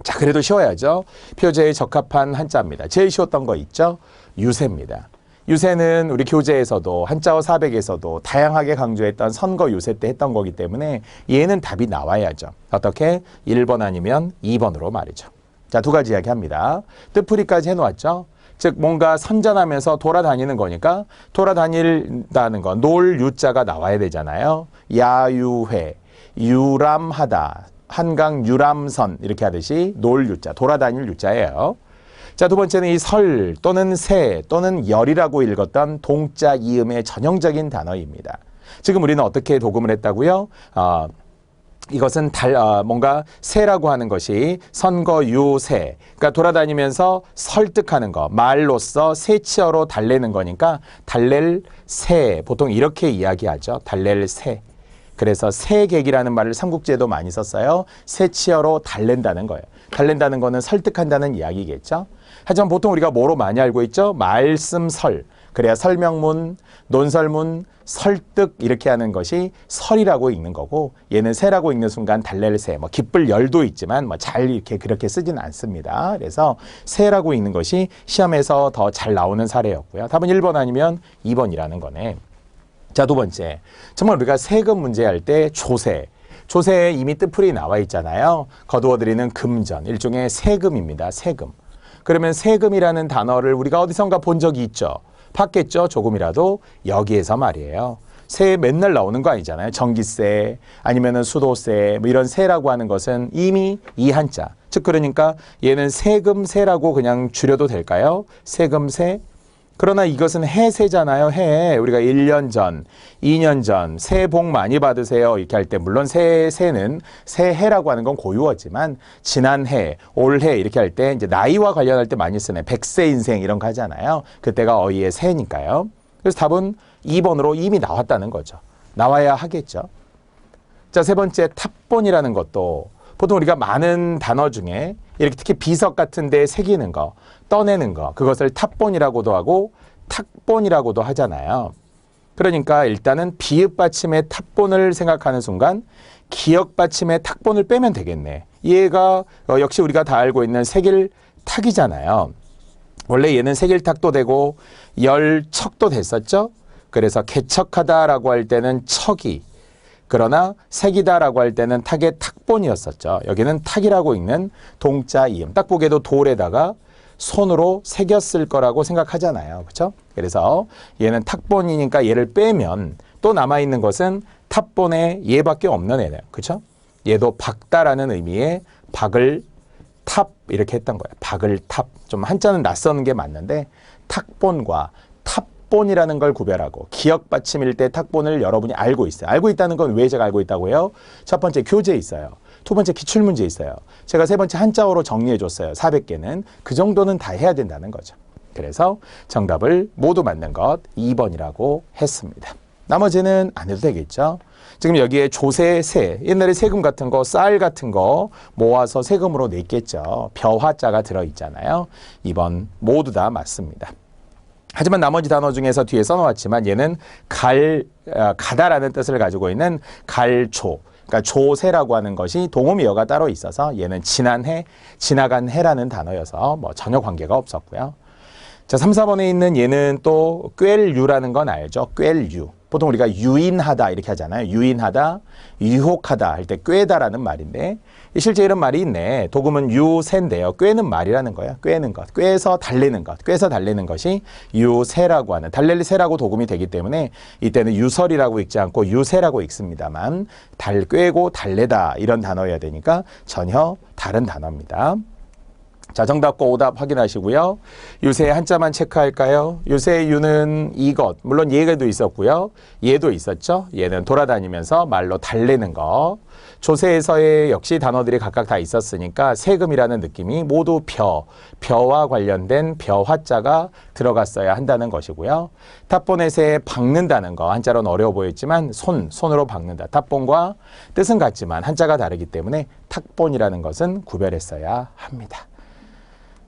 자, 그래도 쉬워야죠. 표제에 적합한 한자입니다. 제일 쉬웠던 거 있죠? 유세입니다. 유세는 우리 교재에서도 한자어 400에서도 다양하게 강조했던 선거 유세 때 했던 거기 때문에 얘는 답이 나와야죠. 어떻게? 1번 아니면 2번으로 말이죠. 자, 두 가지 이야기 합니다. 뜻풀이까지 해놓았죠. 즉 뭔가 선전하면서 돌아다니는 거니까 돌아다닌다는 건 놀 유자가 나와야 되잖아요. 야유회, 유람하다, 한강 유람선 이렇게 하듯이 놀 유자, 돌아다닐 유자예요. 자, 두 번째는 이 설 또는 새 또는 열이라고 읽었던 동자 이음의 전형적인 단어입니다. 지금 우리는 어떻게 도금을 했다고요? 이것은 뭔가 새라고 하는 것이 선거 유새, 그러니까 돌아다니면서 설득하는 거, 말로써 새치어로 달래는 거니까 달랠 새, 보통 이렇게 이야기하죠. 달랠 새. 그래서 새객이라는 말을 삼국지에도 많이 썼어요. 새치어로 달랜다는 거예요. 달랜다는 거는 설득한다는 이야기겠죠. 하지만 보통 우리가 뭐로 많이 알고 있죠? 말씀설, 그래야 설명문, 논설문, 설득 이렇게 하는 것이 설이라고 읽는 거고, 얘는 새라고 읽는 순간 달랠 새, 뭐 기쁠 열도 있지만 뭐 잘 이렇게 그렇게 쓰지는 않습니다. 그래서 새라고 읽는 것이 시험에서 더 잘 나오는 사례였고요. 답은 1번 아니면 2번이라는 거네. 자, 두 번째. 정말 우리가 세금 문제할 때 조세에 이미 뜻풀이 나와 있잖아요. 거두어들이는 금전, 일종의 세금입니다. 세금. 그러면 세금이라는 단어를 우리가 어디선가 본 적이 있죠. 봤겠죠. 조금이라도. 여기에서 말이에요. 세 맨날 나오는 거 아니잖아요. 전기세 아니면은 수도세 뭐 이런 세라고 하는 것은 이미 이 한자. 즉 그러니까 얘는 세금세라고 그냥 줄여도 될까요? 세금세. 그러나 이것은 해세잖아요. 해. 우리가 1년 전, 2년 전 새해 복 많이 받으세요 이렇게 할 때 물론 새해는 새해라고 하는 건 고유어지만 지난해, 올해 이렇게 할 때 이제 나이와 관련할 때 많이 쓰네. 100세 인생 이런 거 하잖아요. 그때가 어휘의 새니까요. 그래서 답은 2번으로 이미 나왔다는 거죠. 나와야 하겠죠. 자, 세 번째 탑본이라는 것도 보통 우리가 많은 단어 중에 이렇게 특히 비석 같은 데 새기는 거, 떠내는 거, 그것을 탑본이라고도 하고 탁본이라고도 하잖아요. 그러니까 일단은 비읍 받침의 탑본을 생각하는 순간 기역 받침의 탁본을 빼면 되겠네. 얘가 역시 우리가 다 알고 있는 새길 탁이잖아요. 원래 얘는 새길 탁도 되고 열척도 됐었죠. 그래서 개척하다라고 할 때는 척이, 그러나 색이다라고 할 때는 탁의 탁본이었었죠. 여기는 탁이라고 읽는 동자 이음. 딱 보기에도 돌에다가 손으로 새겼을 거라고 생각하잖아요. 그렇죠? 그래서 얘는 탁본이니까 얘를 빼면 또 남아있는 것은 탑본에 얘밖에 없는 애네요. 그렇죠? 얘도 박다라는 의미의 박을 탑 이렇게 했던 거예요. 박을 탑. 좀 한자는 낯서는 게 맞는데 탁본과 탑본이라는 걸 구별하고 기역 받침일 때 탁본을 여러분이 알고 있어요. 알고 있다는 건 왜 제가 알고 있다고 해요? 첫 번째 교재에 있어요. 두 번째 기출문제 있어요. 제가 세 번째 한자어로 정리해 줬어요. 400개는. 그 정도는 다 해야 된다는 거죠. 그래서 정답을 모두 맞는 것 2번이라고 했습니다. 나머지는 안 해도 되겠죠. 지금 여기에 조세, 세, 옛날에 세금 같은 거, 쌀 같은 거 모아서 세금으로 냈겠죠. 벼화자가 들어있잖아요. 2번 모두 다 맞습니다. 하지만 나머지 단어 중에서 뒤에 써놓았지만 얘는 가다라는 뜻을 가지고 있는 갈조, 그러니까 조세라고 하는 것이 동음이어가 따로 있어서 얘는 지난해, 지나간 해라는 단어여서 뭐 전혀 관계가 없었고요. 자, 3, 4번에 있는 얘는 또 꿰류라는 건 알죠? 꿰류. 보통 우리가 유인하다 이렇게 하잖아요. 유인하다, 유혹하다 할 때 꿰다라는 말인데 실제 이런 말이 있네. 도금은 유세인데요. 꿰는 말이라는 거예요. 꿰는 것, 꿰서 달래는 것, 꿰서 달래는 것이 유세라고 하는, 달랠 세라고 도금이 되기 때문에 이때는 유설이라고 읽지 않고 유세라고 읽습니다만 꿰고 달래다 이런 단어여야 되니까 전혀 다른 단어입니다. 자, 정답과 오답 확인하시고요. 유세 한자만 체크할까요? 유세의 유는 이것, 물론 얘도 있었고요. 얘도 있었죠. 얘는 돌아다니면서 말로 달래는 거. 조세에서의 역시 단어들이 각각 다 있었으니까 세금이라는 느낌이 모두 벼와 관련된 벼화자가 들어갔어야 한다는 것이고요. 탑본에서의 박는다는 거, 한자로는 어려워 보였지만 손으로 박는다. 탑본과 뜻은 같지만 한자가 다르기 때문에 탁본이라는 것은 구별했어야 합니다.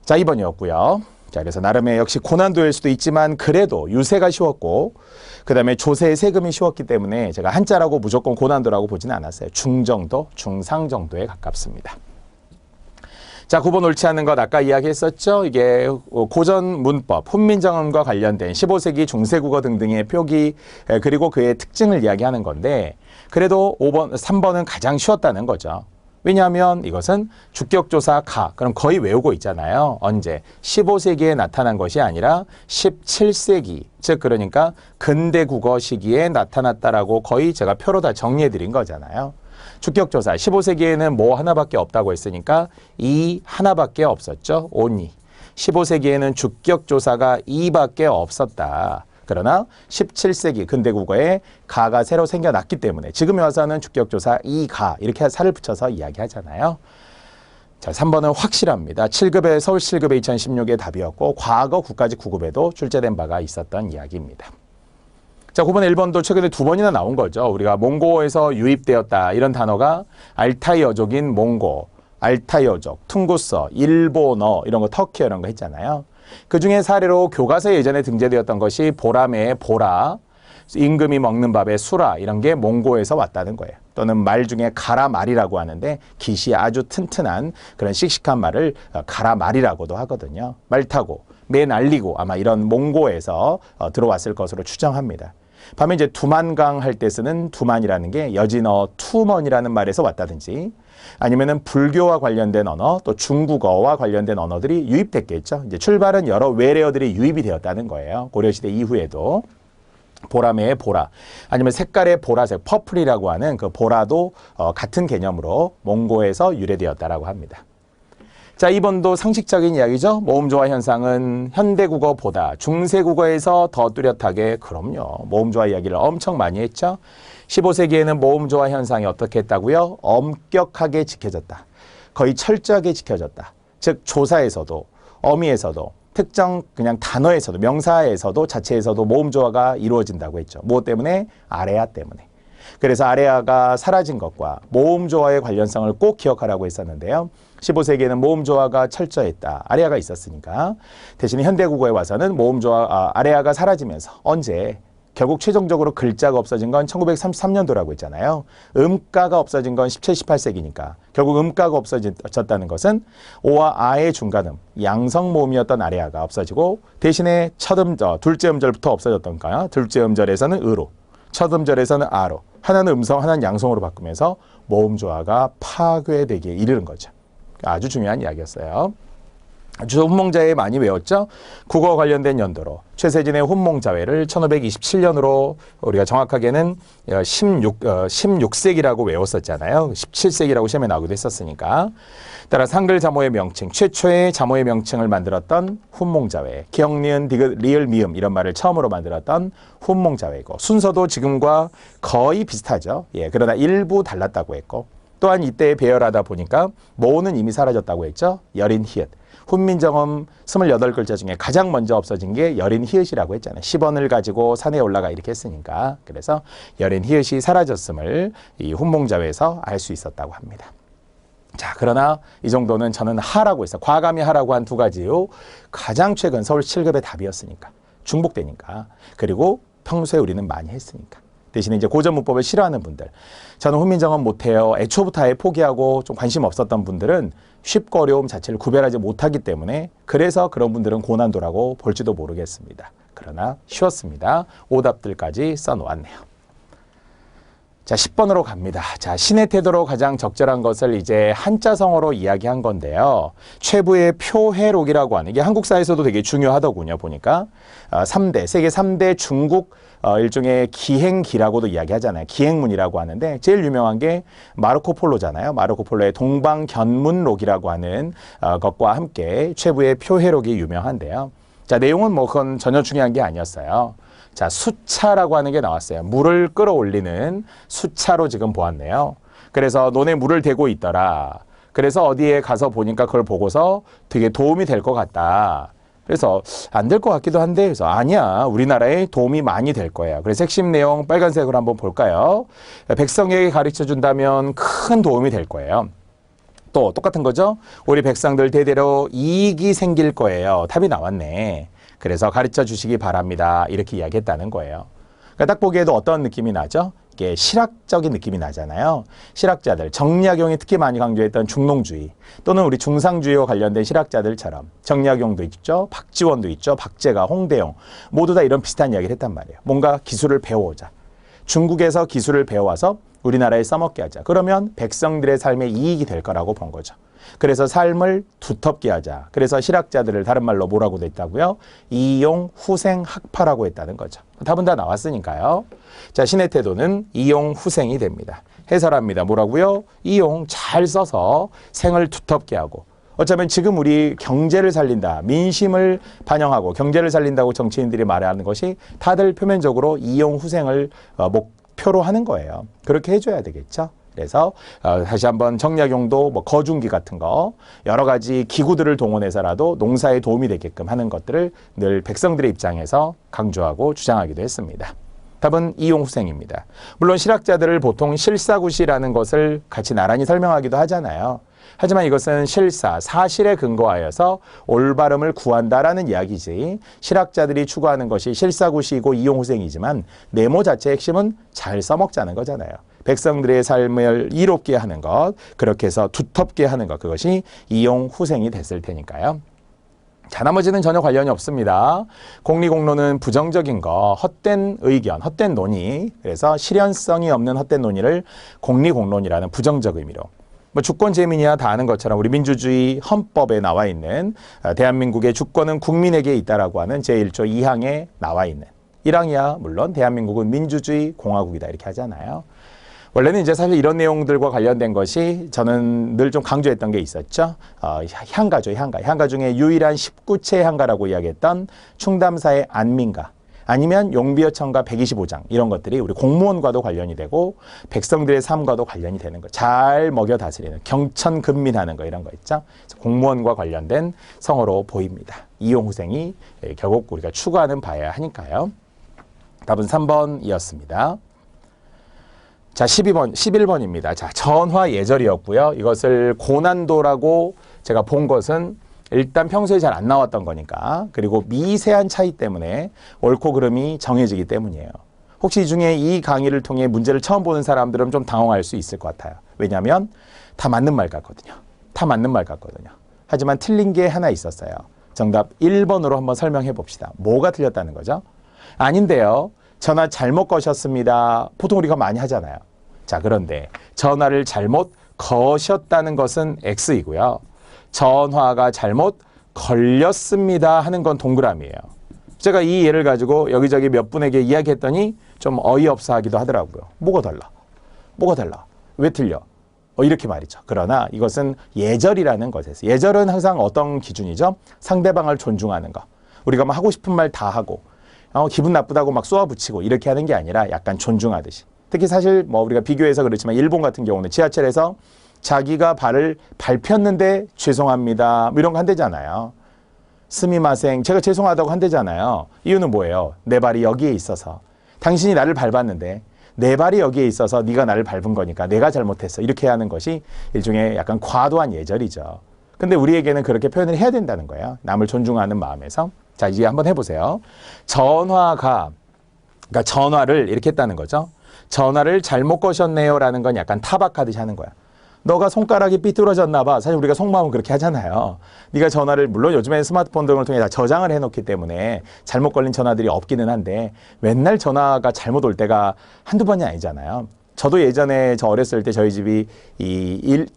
자, 2번이었고요. 자, 그래서 나름의 역시 고난도일 수도 있지만 그래도 유세가 쉬웠고 그 다음에 조세의 세금이 쉬웠기 때문에 제가 한자라고 무조건 고난도라고 보지는 않았어요. 중정도, 중상 정도에 가깝습니다. 자, 9번 옳지 않은 것 아까 이야기했었죠. 이게 고전 문법, 훈민정음과 관련된 15세기 중세국어 등등의 표기 그리고 그의 특징을 이야기하는 건데 그래도 3번은 가장 쉬웠다는 거죠. 왜냐하면 이것은 주격조사 가, 그럼 거의 외우고 있잖아요. 언제? 15세기에 나타난 것이 아니라 17세기, 즉 그러니까 근대 국어 시기에 나타났다라고 거의 제가 표로 다 정리해 드린 거잖아요. 주격조사 15세기에는 뭐 하나밖에 없다고 했으니까 이 하나밖에 없었죠. only. 15세기에는 주격조사가 이밖에 없었다. 그러나 17세기 근대국어에 가가 새로 생겨났기 때문에 지금에 와서는 주격조사 이가 이렇게 살을 붙여서 이야기하잖아요. 자, 3번은 확실합니다. 7급의 서울 7급의 2016의 답이었고 과거 국가직 9급에도 출제된 바가 있었던 이야기입니다. 자, 9번 1번도 최근에 2번이나 나온 거죠. 우리가 몽고에서 유입되었다 이런 단어가 알타이어족인 몽고, 알타이어족, 퉁구서, 일본어 이런 거 터키 이런 거 했잖아요. 그중에 사례로 교과서에 예전에 등재되었던 것이 보라매의 보라, 임금이 먹는 밥의 수라 이런 게 몽고에서 왔다는 거예요. 또는 말 중에 가라말이라고 하는데 깃이 아주 튼튼한 그런 씩씩한 말을 가라말이라고도 하거든요. 말 타고 매 날리고 아마 이런 몽고에서 들어왔을 것으로 추정합니다. 반면 이제 두만강 할 때 쓰는 두만이라는 게 여진어 투먼이라는 말에서 왔다든지 아니면은 불교와 관련된 언어 또 중국어와 관련된 언어들이 유입됐겠죠. 이제 출발은 여러 외래어들이 유입이 되었다는 거예요. 고려시대 이후에도. 보라매의 보라 아니면 색깔의 보라색 퍼플이라고 하는 그 보라도 같은 개념으로 몽고에서 유래되었다라고 합니다. 자, 2번도 상식적인 이야기죠. 모음조화 현상은 현대국어보다 중세국어에서 더 뚜렷하게 그럼요. 모음조화 이야기를 엄청 많이 했죠. 15세기에는 모음조화 현상이 어떻게 했다고요? 엄격하게 지켜졌다. 거의 철저하게 지켜졌다. 즉 조사에서도 어미에서도 특정 그냥 단어에서도 명사에서도 자체에서도 모음조화가 이루어진다고 했죠. 뭐 때문에? 아레아 때문에. 그래서 아레아가 사라진 것과 모음조화의 관련성을 꼭 기억하라고 했었는데요. 15세기에는 모음조화가 철저했다. 아레아가 있었으니까. 대신에 현대국어에 와서는 아레아가 사라지면서 언제? 결국 최종적으로 글자가 없어진 건 1933년도라고 했잖아요. 음가가 없어진 건 17, 18세기니까. 결국 음가가 없어졌다는 것은 오와 아의 중간음, 양성모음이었던 아레아가 없어지고 대신에 둘째 음절부터 없어졌던가요? 둘째 음절에서는 으로, 첫 음절에서는 아로, 하나는 음성, 하나는 양성으로 바꾸면서 모음조화가 파괴되기에 이르는 거죠. 아주 중요한 이야기였어요. 훈몽자회 많이 외웠죠? 국어 관련된 연도로 최세진의 훈몽자회를 1527년으로 우리가 정확하게는 16세기라고 외웠었잖아요. 17세기라고 시험에 나오기도 했었으니까. 따라 한글 자모의 명칭, 최초의 자모의 명칭을 만들었던 훈몽자회, 기역, 니은, 디귿, 리을, 미음 이런 말을 처음으로 만들었던 훈몽자회이고 순서도 지금과 거의 비슷하죠. 예, 그러나 일부 달랐다고 했고 또한 이때 배열하다 보니까 모는 이미 사라졌다고 했죠. 여린 히읗. 훈민정음 28글자 중에 가장 먼저 없어진 게 여린 히읗이라고 했잖아요. 10원을 가지고 산에 올라가 이렇게 했으니까. 그래서 여린 히읗이 사라졌음을 이 훈몽자회에서 알 수 있었다고 합니다. 자, 그러나 이 정도는 저는 하라고 했어요. 과감히 하라고 한 두 가지요. 가장 최근 서울 7급의 답이었으니까. 중복되니까. 그리고 평소에 우리는 많이 했으니까. 대신에 이제 고전 문법을 싫어하는 분들, 저는 훈민정음 못해요. 애초부터 아예 포기하고 좀 관심 없었던 분들은 쉽고 어려움 자체를 구별하지 못하기 때문에 그래서 그런 분들은 고난도라고 볼지도 모르겠습니다. 그러나 쉬웠습니다. 오답들까지 써놓았네요. 자, 10번으로 갑니다. 자, 신의 태도로 가장 적절한 것을 이제 한자성어로 이야기한 건데요. 최부의 표해록이라고 하는 게 한국사에서도 되게 중요하더군요. 보니까 세계 3대 중국 일종의 기행기라고도 이야기하잖아요. 기행문이라고 하는데 제일 유명한 게 마르코 폴로잖아요. 마르코 폴로의 동방견문록이라고 하는 것과 함께 최부의 표해록이 유명한데요. 자, 내용은 뭐 그건 전혀 중요한 게 아니었어요. 자, 수차라고 하는 게 나왔어요. 물을 끌어올리는 수차로 지금 보았네요. 그래서 논에 물을 대고 있더라. 그래서 어디에 가서 보니까 그걸 보고서 되게 도움이 될 것 같다. 그래서 안 될 것 같기도 한데 그래서 아니야. 우리나라에 도움이 많이 될 거예요. 그래서 핵심 내용 빨간색으로 한번 볼까요? 백성에게 가르쳐준다면 큰 도움이 될 거예요. 또 똑같은 거죠. 우리 백성들 대대로 이익이 생길 거예요. 답이 나왔네. 그래서 가르쳐 주시기 바랍니다. 이렇게 이야기했다는 거예요. 그러니까 딱 보기에도 어떤 느낌이 나죠? 쉽게 실학적인 느낌이 나잖아요. 실학자들, 정약용이 특히 많이 강조했던 중농주의 또는 우리 중상주의와 관련된 실학자들처럼 정약용도 있죠. 박지원도 있죠. 박재가, 홍대영 모두 다 이런 비슷한 이야기를 했단 말이에요. 뭔가 기술을 배워오자. 중국에서 기술을 배워와서 우리나라에 써먹게 하자. 그러면 백성들의 삶에 이익이 될 거라고 본 거죠. 그래서 삶을 두텁게 하자. 그래서 실학자들을 다른 말로 뭐라고 됐다고요? 이용후생학파라고 했다는 거죠. 답은 다 나왔으니까요. 자, 신의 태도는 이용후생이 됩니다. 해설합니다. 뭐라고요? 이용 잘 써서 생을 두텁게 하고 어쩌면 지금 우리 경제를 살린다, 민심을 반영하고 경제를 살린다고 정치인들이 말하는 것이 다들 표면적으로 이용후생을 목표로 하는 거예요. 그렇게 해줘야 되겠죠. 그래서 다시 한번 정약용도 뭐 거중기 같은 거 여러 가지 기구들을 동원해서라도 농사에 도움이 되게끔 하는 것들을 늘 백성들의 입장에서 강조하고 주장하기도 했습니다. 답은 이용후생입니다. 물론 실학자들을 보통 실사구시라는 것을 같이 나란히 설명하기도 하잖아요. 하지만 이것은 실사, 사실에 근거하여서 올바름을 구한다라는 이야기지 실학자들이 추구하는 것이 실사구시이고 이용후생이지만 네모 자체의 핵심은 잘 써먹자는 거잖아요. 백성들의 삶을 이롭게 하는 것, 그렇게 해서 두텁게 하는 것, 그것이 이용후생이 됐을 테니까요. 자, 나머지는 전혀 관련이 없습니다. 공리공론은 부정적인 거, 헛된 의견, 헛된 논의, 그래서 실현성이 없는 헛된 논의를 공리공론이라는 부정적 의미로 뭐 주권 재민이야 다 아는 것처럼 우리 민주주의 헌법에 나와 있는 대한민국의 주권은 국민에게 있다라고 하는 제1조 2항에 나와 있는 1항이야 물론 대한민국은 민주주의 공화국이다 이렇게 하잖아요. 원래는 이제 사실 이런 내용들과 관련된 것이 저는 늘 좀 강조했던 게 있었죠. 향가죠, 향가. 향가 중에 유일한 19체 향가라고 이야기했던 충담사의 안민가. 아니면 용비어천가 125장 이런 것들이 우리 공무원과도 관련이 되고 백성들의 삶과도 관련이 되는 거. 잘 먹여 다스리는 경천근민하는 거 이런 거 있죠. 공무원과 관련된 성어로 보입니다. 이용후생이 결국 우리가 추구하는 바여야 하니까요. 답은 3번이었습니다. 자, 11번입니다. 자, 전화 예절이었고요. 이것을 고난도라고 제가 본 것은 일단 평소에 잘 안 나왔던 거니까 그리고 미세한 차이 때문에 옳고 그름이 정해지기 때문이에요. 혹시 이 중에 이 강의를 통해 문제를 처음 보는 사람들은 좀 당황할 수 있을 것 같아요. 왜냐하면 다 맞는 말 같거든요. 다 맞는 말 같거든요. 하지만 틀린 게 하나 있었어요. 정답 1번으로 한번 설명해 봅시다. 뭐가 틀렸다는 거죠? 아닌데요. 전화 잘못 거셨습니다. 보통 우리가 많이 하잖아요. 자, 그런데 전화를 잘못 거셨다는 것은 X이고요. 전화가 잘못 걸렸습니다 하는 건 동그라미예요. 제가 이 예를 가지고 여기저기 몇 분에게 이야기했더니 좀 어이없어 하기도 하더라고요. 뭐가 달라? 뭐가 달라? 왜 틀려? 이렇게 말이죠. 그러나 이것은 예절이라는 것에서 예절은 항상 어떤 기준이죠? 상대방을 존중하는 거. 우리가 막 하고 싶은 말 다 하고 기분 나쁘다고 막 쏘아붙이고 이렇게 하는 게 아니라 약간 존중하듯이. 특히 사실 뭐 우리가 비교해서 그렇지만 일본 같은 경우는 지하철에서 자기가 발을 밟혔는데 죄송합니다. 뭐 이런 거 한대잖아요. 스미마생 제가 죄송하다고 한대잖아요. 이유는 뭐예요? 내 발이 여기에 있어서. 당신이 나를 밟았는데 내 발이 여기에 있어서 네가 나를 밟은 거니까 내가 잘못했어. 이렇게 하는 것이 일종의 약간 과도한 예절이죠. 근데 우리에게는 그렇게 표현을 해야 된다는 거예요. 남을 존중하는 마음에서. 자, 이제 한번 해보세요. 그러니까 전화를 이렇게 했다는 거죠. 전화를 잘못 거셨네요 라는 건 약간 타박하듯이 하는 거야. 너가 손가락이 삐뚤어졌나 봐. 사실 우리가 속마음은 그렇게 하잖아요. 네가 전화를 물론 요즘에는 스마트폰 등을 통해 다 저장을 해놓기 때문에 잘못 걸린 전화들이 없기는 한데 맨날 전화가 잘못 올 때가 한두 번이 아니잖아요. 저도 예전에 저 어렸을 때 저희 집이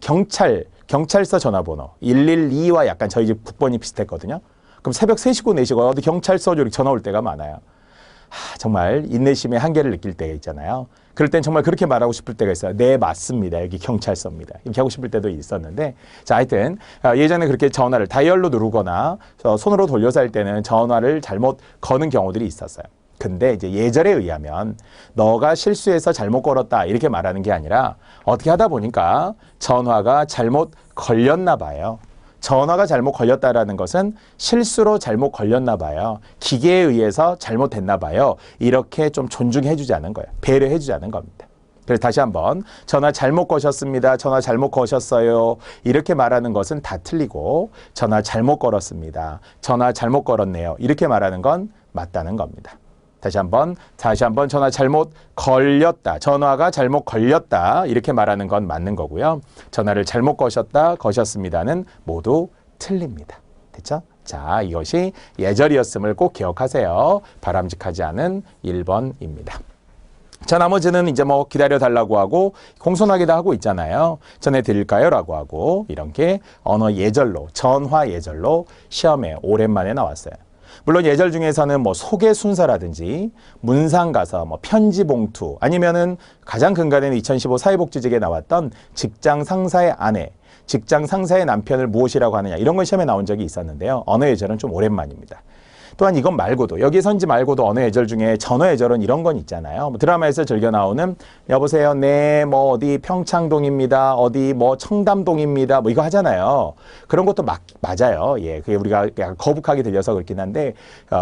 경찰서 전화번호 112와 약간 저희 집 국번이 비슷했거든요. 그럼 새벽 3시고 4시고 어디 경찰서 이렇게 전화 올 때가 많아요. 정말 인내심의 한계를 느낄 때가 있잖아요. 그럴 땐 정말 그렇게 말하고 싶을 때가 있어요. 네, 맞습니다. 여기 경찰서입니다. 이렇게 하고 싶을 때도 있었는데 자, 하여튼 예전에 그렇게 전화를 다이얼로 누르거나 손으로 돌려서 할 때는 전화를 잘못 거는 경우들이 있었어요. 근데 이제 예절에 의하면 너가 실수해서 잘못 걸었다 이렇게 말하는 게 아니라 어떻게 하다 보니까 전화가 잘못 걸렸나 봐요. 전화가 잘못 걸렸다라는 것은 실수로 잘못 걸렸나 봐요. 기계에 의해서 잘못됐나 봐요. 이렇게 좀 존중해 주지 않은 거예요. 배려해 주지 않은 겁니다. 그래서 다시 한번 전화 잘못 거셨습니다. 전화 잘못 거셨어요. 이렇게 말하는 것은 다 틀리고 전화 잘못 걸었습니다. 전화 잘못 걸었네요. 이렇게 말하는 건 맞다는 겁니다. 다시 한번 전화 잘못 걸렸다. 전화가 잘못 걸렸다. 이렇게 말하는 건 맞는 거고요. 전화를 잘못 거셨습니다는 모두 틀립니다. 됐죠? 자, 이것이 예절이었음을 꼭 기억하세요. 바람직하지 않은 1번입니다. 자, 나머지는 이제 뭐 기다려달라고 하고 공손하기도 하고 있잖아요. 전해드릴까요? 라고 하고 이런 게 언어 예절로, 전화 예절로 시험에 오랜만에 나왔어요. 물론 예절 중에서는 뭐 소개 순서라든지 문상 가서 뭐 편지 봉투 아니면은 가장 근간에는 2015 사회복지직에 나왔던 직장 상사의 아내, 직장 상사의 남편을 무엇이라고 하느냐 이런 건 시험에 나온 적이 있었는데요. 언어 예절은 좀 오랜만입니다. 또한 이건 말고도 여기 선지 말고도 언어 예절 중에 전어 예절은 이런 건 있잖아요. 뭐 드라마에서 즐겨 나오는 여보세요, 네, 뭐 어디 평창동입니다, 어디 뭐 청담동입니다, 뭐 이거 하잖아요. 그런 것도 맞아요. 예, 그게 우리가 약간 거북하게 들려서 그렇긴 한데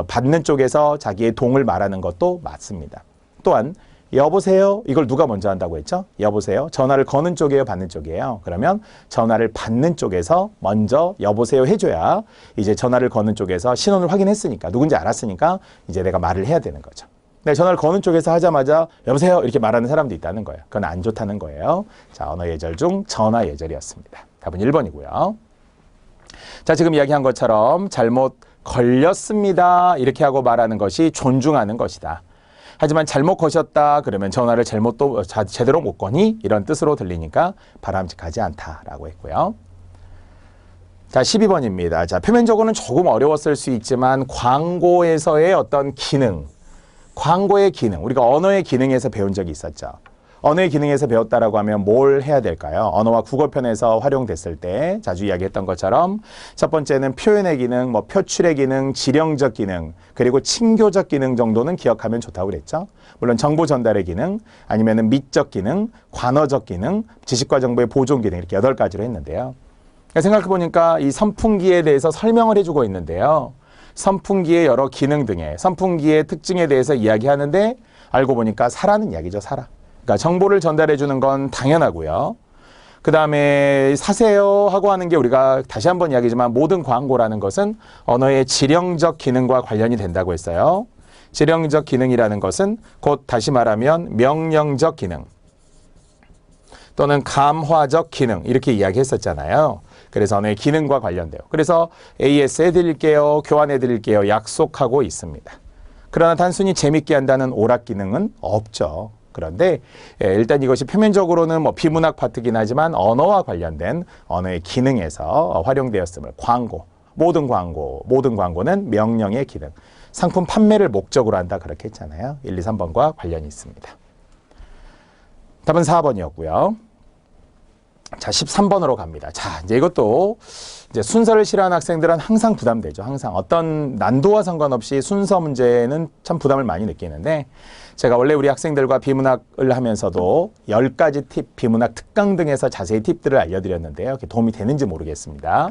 받는 쪽에서 자기의 동을 말하는 것도 맞습니다. 또한 여보세요? 이걸 누가 먼저 한다고 했죠? 여보세요? 전화를 거는 쪽이에요? 받는 쪽이에요? 그러면 전화를 받는 쪽에서 먼저 여보세요 해줘야 이제 전화를 거는 쪽에서 신원을 확인했으니까 누군지 알았으니까 이제 내가 말을 해야 되는 거죠. 근데 전화를 거는 쪽에서 하자마자 여보세요? 이렇게 말하는 사람도 있다는 거예요. 그건 안 좋다는 거예요. 자, 언어 예절 중 전화 예절이었습니다. 답은 1번이고요. 자, 지금 이야기한 것처럼 잘못 걸렸습니다. 이렇게 하고 말하는 것이 존중하는 것이다. 하지만 잘못 거셨다 그러면 전화를 제대로 못 거니? 이런 뜻으로 들리니까 바람직하지 않다라고 했고요. 자, 12번입니다. 자, 표면적으로는 조금 어려웠을 수 있지만 광고에서의 어떤 기능, 광고의 기능, 우리가 언어의 기능에서 배운 적이 있었죠. 언어의 기능에서 배웠다라고 하면 뭘 해야 될까요? 언어와 국어편에서 활용됐을 때 자주 이야기했던 것처럼 첫 번째는 표현의 기능, 뭐 표출의 기능, 지령적 기능, 그리고 친교적 기능 정도는 기억하면 좋다고 그랬죠. 물론 정보 전달의 기능, 아니면은 미적 기능, 관어적 기능, 지식과 정보의 보존 기능 이렇게 8가지로 했는데요. 생각해보니까 이 선풍기에 대해서 설명을 해주고 있는데요. 선풍기의 여러 기능 등의 선풍기의 특징에 대해서 이야기하는데 알고 보니까 사라는 이야기죠. 사라. 그러니까 정보를 전달해 주는 건 당연하고요. 그 다음에 사세요 하고 하는 게 우리가 다시 한번 이야기지만 모든 광고라는 것은 언어의 지령적 기능과 관련이 된다고 했어요. 지령적 기능이라는 것은 곧 다시 말하면 명령적 기능 또는 감화적 기능 이렇게 이야기했었잖아요. 그래서 언어의 기능과 관련돼요. 그래서 AS 해드릴게요, 교환해드릴게요 약속하고 있습니다. 그러나 단순히 재밌게 한다는 오락 기능은 없죠. 그런데 일단 이것이 표면적으로는 뭐 비문학 파트긴 하지만 언어와 관련된 언어의 기능에서 활용되었음을 모든 광고는 명령의 기능, 상품 판매를 목적으로 한다 그렇게 했잖아요. 1, 2, 3번과 관련이 있습니다. 답은 4번이었고요. 자, 13번으로 갑니다. 자, 이제 이것도 이제 순서를 싫어하는 학생들은 항상 부담되죠. 항상 어떤 난도와 상관없이 순서 문제는 참 부담을 많이 느끼는데 제가 원래 우리 학생들과 비문학을 하면서도 10가지 팁, 비문학 특강 등에서 자세히 팁들을 알려드렸는데요. 도움이 되는지 모르겠습니다.